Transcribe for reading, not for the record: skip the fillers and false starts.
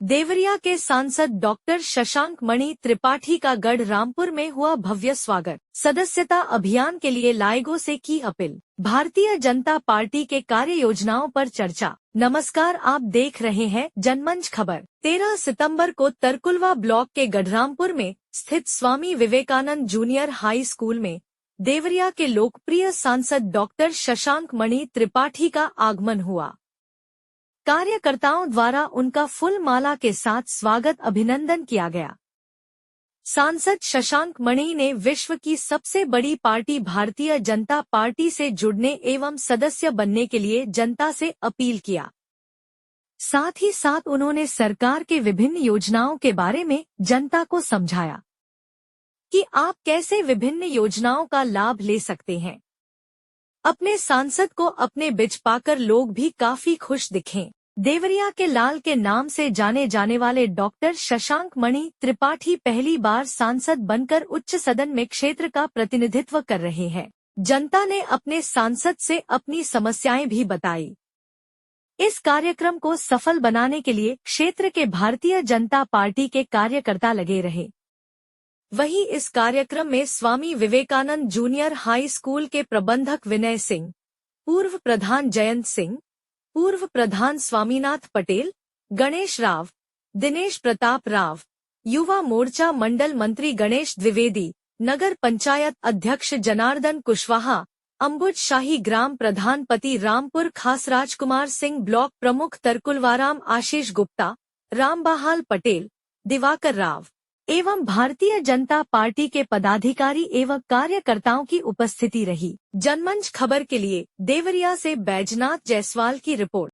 देवरिया के सांसद डॉक्टर शशांक मणि त्रिपाठी का गढ़ रामपुर में हुआ भव्य स्वागत। सदस्यता अभियान के लिए लाएगो से की अपील। भारतीय जनता पार्टी के कार्य योजनाओं पर चर्चा। नमस्कार, आप देख रहे हैं जनमंच खबर। 13 सितंबर को तरकुलवा ब्लॉक के गढ़रामपुर में स्थित Swami Vivekananda junior high school में देवरिया के लोकप्रिय सांसद डॉक्टर शशांक मणि त्रिपाठी का आगमन हुआ। कार्यकर्ताओं द्वारा उनका फूल माला के साथ स्वागत अभिनंदन किया गया। सांसद शशांक मणि ने विश्व की सबसे बड़ी पार्टी भारतीय जनता पार्टी से जुड़ने एवं सदस्य बनने के लिए जनता से अपील किया। साथ ही साथ उन्होंने सरकार के विभिन्न योजनाओं के बारे में जनता को समझाया कि आप कैसे विभिन्न योजनाओं का लाभ ले सकते हैं। अपने सांसद को अपने बिच पाकर लोग भी काफी खुश दिखे। देवरिया के लाल के नाम से जाने जाने वाले डॉक्टर शशांक मणि त्रिपाठी पहली बार सांसद बनकर उच्च सदन में क्षेत्र का प्रतिनिधित्व कर रहे हैं। जनता ने अपने सांसद से अपनी समस्याएं भी बताई। इस कार्यक्रम को सफल बनाने के लिए क्षेत्र के भारतीय जनता पार्टी के कार्यकर्ता लगे रहे। वहीं इस कार्यक्रम में Swami Vivekananda junior high school के प्रबंधक विनय सिंह, पूर्व प्रधान जयंत सिंह, पूर्व प्रधान स्वामीनाथ पटेल, गणेश राव, दिनेश प्रताप राव, युवा मोर्चा मंडल मंत्री गणेश द्विवेदी, नगर पंचायत अध्यक्ष जनार्दन कुशवाहा, अंबुज शाही ग्राम प्रधान पति रामपुर खास राजकुमार सिंह, ब्लॉक प्रमुख तरकुलवाराम आशीष गुप्ता, रामबहाल पटेल, दिवाकर राव एवं भारतीय जनता पार्टी के पदाधिकारी एवं कार्यकर्ताओं की उपस्थिति रही। जनमंच खबर के लिए देवरिया से बैजनाथ जायसवाल की रिपोर्ट।